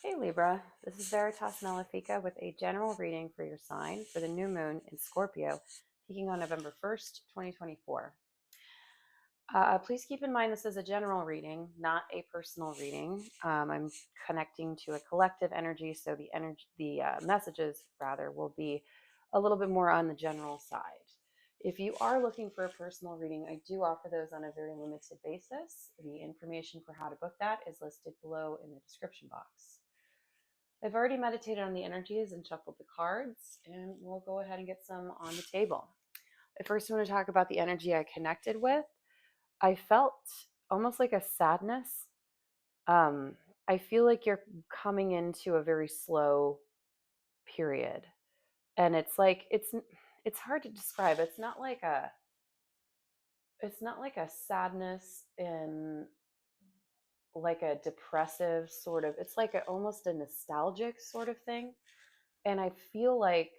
Hey Libra, this is Veritas Malefica with a general reading for your sign for the new moon in Scorpio, peaking on November 1st, 2024. Please keep in mind this is a general reading, not a personal reading. I'm connecting to a collective energy, so the messages rather will be a little bit more on the general side. If you are looking for a personal reading, I do offer those on a very limited basis. The information for how to book that is listed below in the description box. I've already meditated on the energies and shuffled the cards, and we'll go ahead and get some on the table. I first want to talk about the energy I connected with. I felt almost like a sadness. I feel like you're coming into a very slow period, and it's hard to describe. It's not like a sadness in like a depressive sort of. It's like almost a nostalgic sort of thing, and I feel like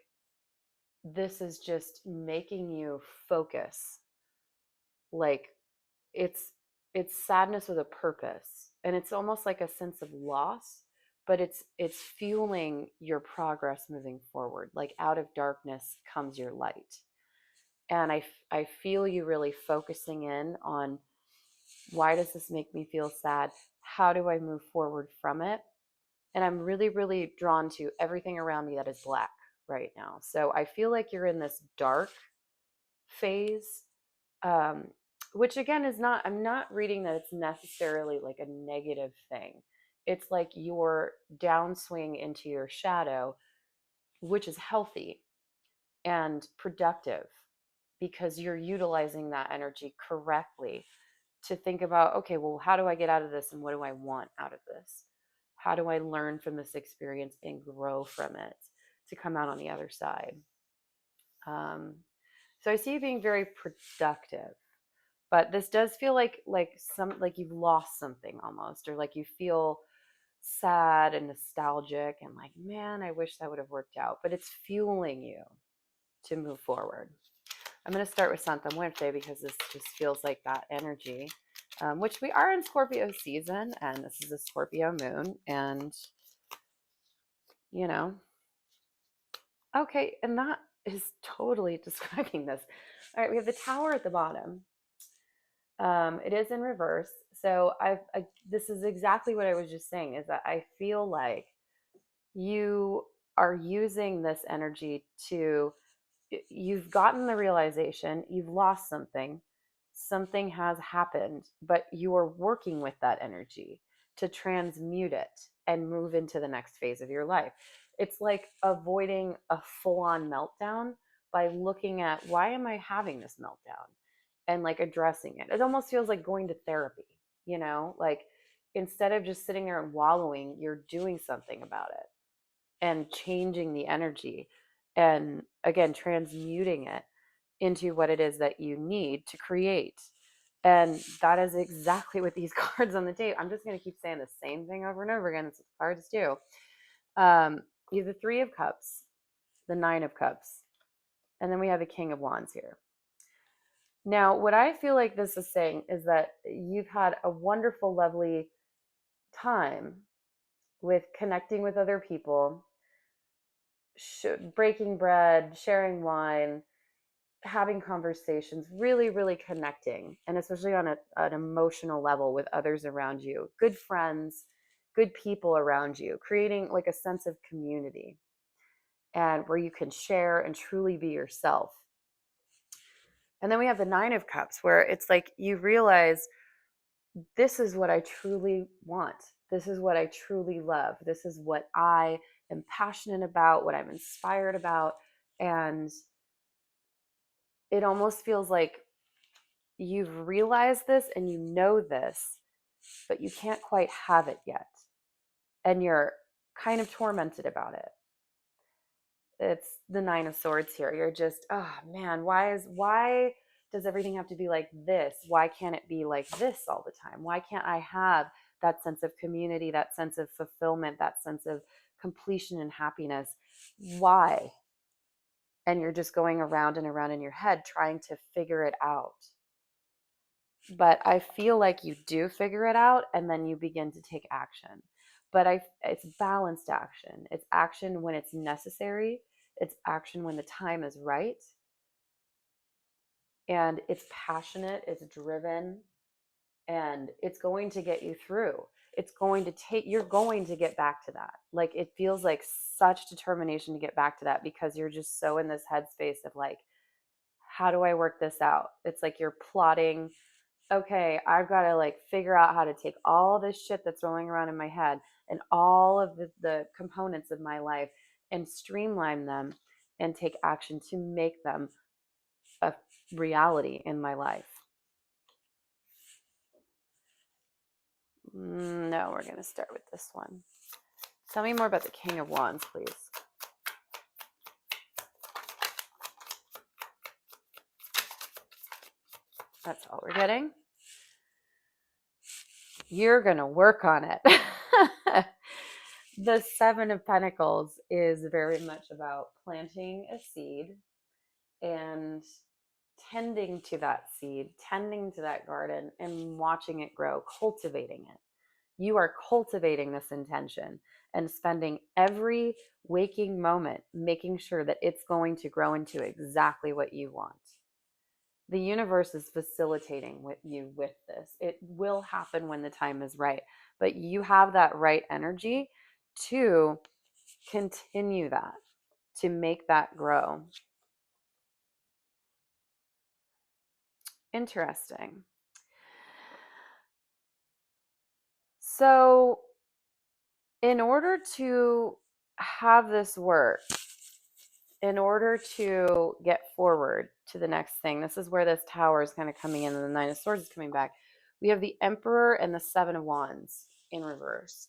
this is just making you focus. Like it's it's sadness with a purpose, and it's almost like a sense of loss, but it's fueling your progress moving forward. Like out of darkness comes your light. And I feel you really focusing in on, why does this make me feel sad? How do I move forward from it? And I'm really, really drawn to everything around me that is black right now. So I feel like you're in this dark phase, um, which again is not, I'm not reading that it's necessarily like a negative thing. It's like your downswing into your shadow, which is healthy and productive because you're utilizing that energy correctly to think about, okay, well, how do I get out of this and what do I want out of this? How do I learn from this experience and grow from it to come out on the other side? Um, so I see you being very productive, but this does feel like you've lost something almost, or like you feel sad and nostalgic and like, man, I wish that would have worked out, but it's fueling you to move forward. I'm going to start with Santa Muerte because this just feels like that energy, which we are in Scorpio season, and this is a Scorpio moon, and you know, okay, and that is totally describing this. All right, we have the Tower at the bottom. It is in reverse. So this is exactly what I was just saying, is that I feel like you are using this energy to, you've gotten the realization, you've lost something, something has happened, but you are working with that energy to transmute it and move into the next phase of your life. It's like avoiding a full on meltdown by looking at, why am I having this meltdown? And like addressing it. It almost feels like going to therapy, like instead of just sitting there and wallowing, you're doing something about it and changing the energy, and again transmuting it into what it is that you need to create. And that is exactly what these cards on the table. I'm just going to keep saying the same thing over and over again. That's what the cards do. You have the Three of Cups, the Nine of Cups, and then we have the King of Wands here. Now, what I feel like this is saying is that you've had a wonderful, lovely time with connecting with other people, breaking bread, sharing wine, having conversations, really, really connecting, and especially on an emotional level with others around you, good friends, good people around you, creating like a sense of community and where you can share and truly be yourself. And then we have the Nine of Cups, where it's like you realize, this is what I truly want. This is what I truly love. This is what I am passionate about, what I'm inspired about. And it almost feels like you've realized this and you know this, but you can't quite have it yet. And you're kind of tormented about it. It's the Nine of Swords here. You're just, oh man, why does everything have to be like this? Why can't it be like this all the time? Why can't I have that sense of community, that sense of fulfillment, that sense of completion and happiness? Why? And you're just going around and around in your head trying to figure it out. but I feel like you do figure it out and then you begin to take action. But it's balanced action. It's action when it's necessary. It's action when the time is right. And it's passionate, it's driven, and it's going to get you through. It's going to take, you're going to get back to that. Like, it feels like such determination to get back to that because you're just so in this headspace of like, how do I work this out? It's like you're plotting, okay, I've got to like figure out how to take all this shit that's rolling around in my head and all of the components of my life and streamline them and take action to make them a reality in my life. No, we're going to start with this one. Tell me more about the King of Wands, please. That's all we're getting. You're going to work on it. The Seven of Pentacles is very much about planting a seed and tending to that seed, tending to that garden, and watching it grow, cultivating it. You are cultivating this intention and spending every waking moment making sure that it's going to grow into exactly what you want. The universe is facilitating with you with this. It will happen when the time is right, but you have that right energy to continue that, to make that grow. Interesting. So, in order to have this work, in order to get forward to the next thing, this is where this Tower is kind of coming in and the Nine of Swords is coming back. We have the Emperor and the Seven of Wands in reverse.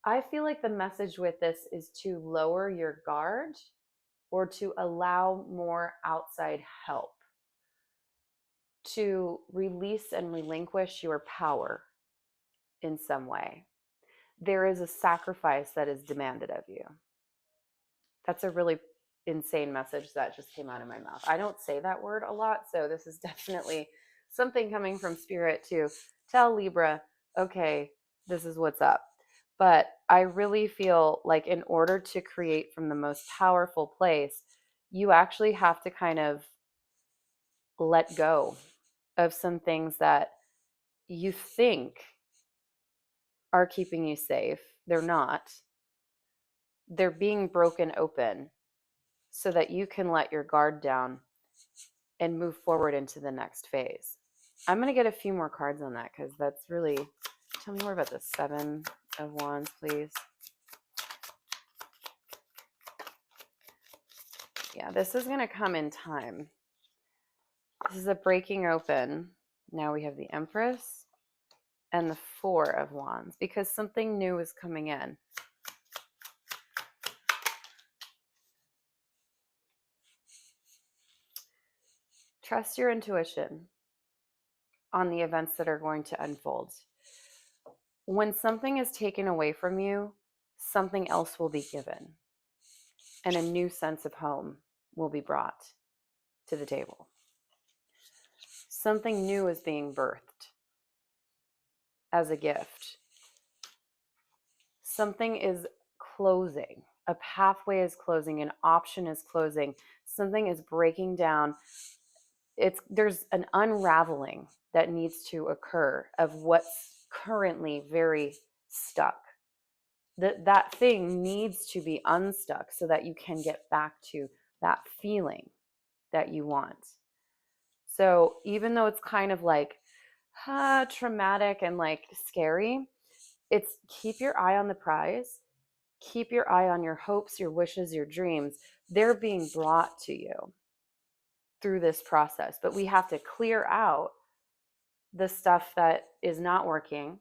I feel like the message with this is to lower your guard or to allow more outside help, to release and relinquish your power in some way. There is a sacrifice that is demanded of you. That's a really insane message that just came out of my mouth. I don't say that word a lot, so this is definitely something coming from Spirit to tell Libra, okay, this is what's up. But I really feel like in order to create from the most powerful place, you actually have to kind of let go of some things that you think are keeping you safe. They're not. They're being broken open so that you can let your guard down and move forward into the next phase. I'm going to get a few more cards on that because that's really, tell me more about the Seven of Wands, please. Yeah, this is going to come in time. This is a breaking open. Now we have the Empress and the Four of Wands because something new is coming in. Trust your intuition on the events that are going to unfold. When something is taken away from you, something else will be given, and a new sense of home will be brought to the table. Something new is being birthed as a gift. Something is closing. A pathway is closing. An option is closing. Something is breaking down. There's an unraveling that needs to occur of what's currently very stuck. That thing needs to be unstuck so that you can get back to that feeling that you want. So even though it's kind of like traumatic and like scary, it's keep your eye on the prize. Keep your eye on your hopes, your wishes, your dreams. They're being brought to you through this process, but we have to clear out the stuff that is not working,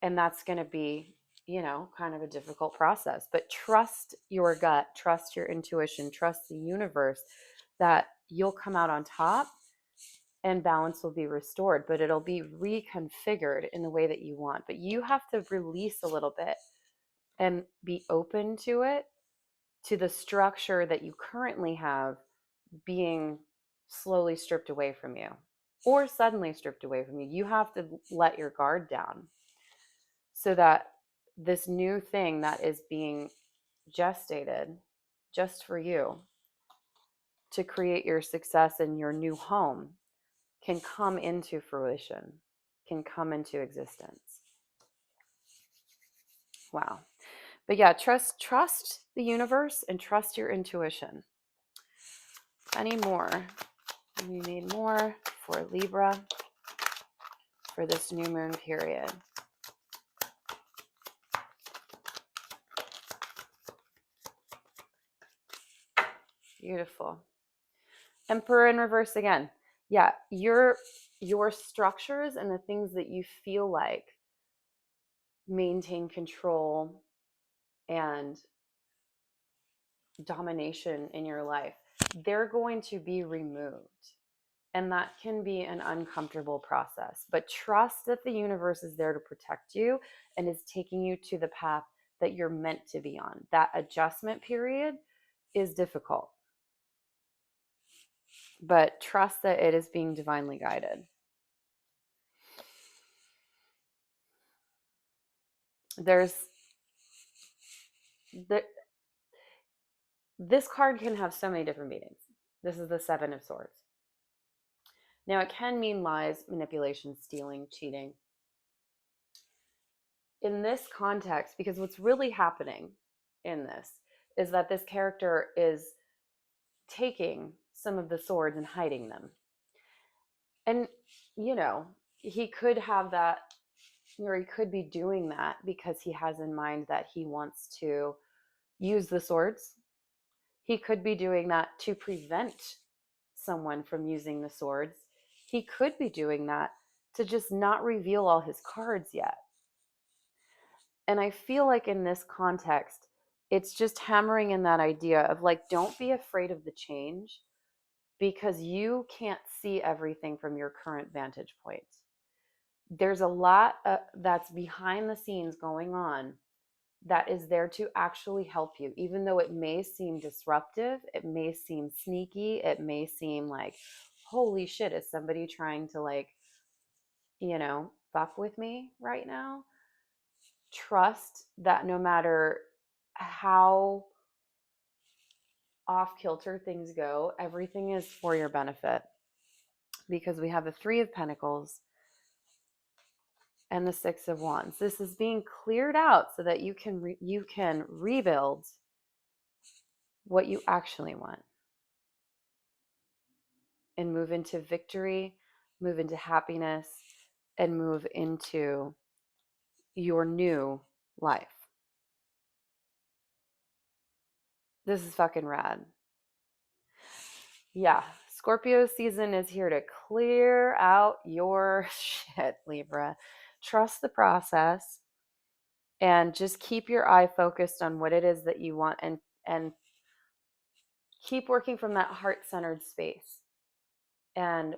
and that's going to be, kind of a difficult process. But trust your gut, trust your intuition, trust the universe that you'll come out on top and balance will be restored, but it'll be reconfigured in the way that you want. But you have to release a little bit and be open to it, to the structure that you currently have being slowly stripped away from you. or suddenly stripped away from you. You have to let your guard down so that this new thing that is being gestated just for you to create your success in your new home can come into fruition, can come into existence. Wow. But yeah, trust the universe and trust your intuition. Any more? We need more for Libra for this new moon period. Beautiful. Emperor in reverse again. Yeah, your structures and the things that you feel like maintain control and domination in your life, they're going to be removed. And that can be an uncomfortable process. But trust that the universe is there to protect you and is taking you to the path that you're meant to be on. That adjustment period is difficult. But trust that it is being divinely guided. This card can have so many different meanings. This is the Seven of Swords. Now, it can mean lies, manipulation, stealing, cheating. In this context, because what's really happening in this is that this character is taking some of the swords and hiding them. And, he could have that, or he could be doing that because he has in mind that he wants to use the swords. He could be doing that to prevent someone from using the swords. He could be doing that to just not reveal all his cards yet. And I feel like in this context, it's just hammering in that idea of like, don't be afraid of the change because you can't see everything from your current vantage point. There's a lot that's behind the scenes going on that is there to actually help you, even though it may seem disruptive, it may seem sneaky, it may seem like, holy shit, is somebody trying to fuck with me right now? Trust that no matter how off kilter things go, everything is for your benefit, because we have the Three of Pentacles and the Six of Wands. This is being cleared out so that you can rebuild what you actually want and move into victory, move into happiness, and move into your new life. This is fucking rad. Yeah, Scorpio season is here to clear out your shit, Libra. Trust the process and just keep your eye focused on what it is that you want, and keep working from that heart-centered space and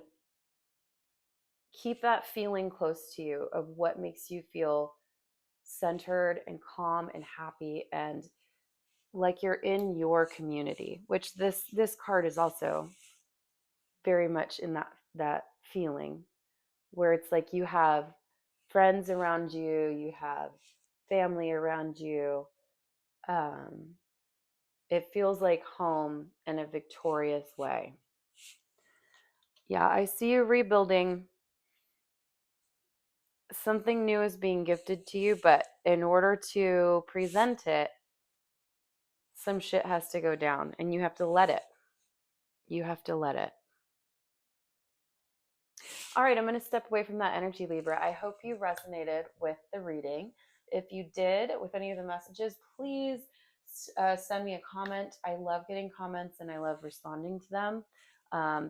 keep that feeling close to you of what makes you feel centered and calm and happy and like you're in your community, which this card is also very much in that feeling where it's like you have friends around you, you have family around you. It feels like home in a victorious way. Yeah, I see you rebuilding. Something new is being gifted to you, but in order to present it, some shit has to go down and you have to let it. You have to let it. All right, I'm going to step away from that energy, Libra. I hope you resonated with the reading. If you did with any of the messages, please send me a comment. I love getting comments and I love responding to them.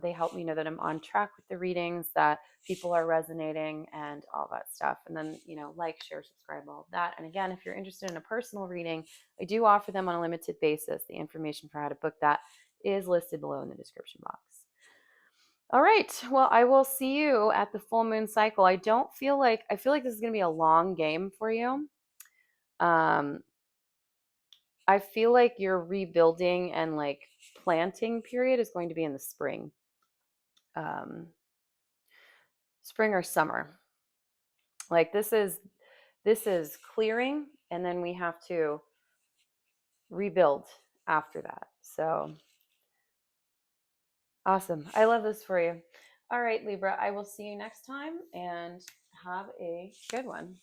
They help me know that I'm on track with the readings, that people are resonating and all that stuff. And then, like, share, subscribe, all of that. And again, if you're interested in a personal reading, I do offer them on a limited basis. The information for how to book that is listed below in the description box. All right. Well, I will see you at the full moon cycle. I feel like this is going to be a long game for you. I feel like your rebuilding and planting period is going to be in the spring. spring or summer. Like this is clearing, and then we have to rebuild after that. So awesome. I love this for you. All right, Libra, I will see you next time, and have a good one.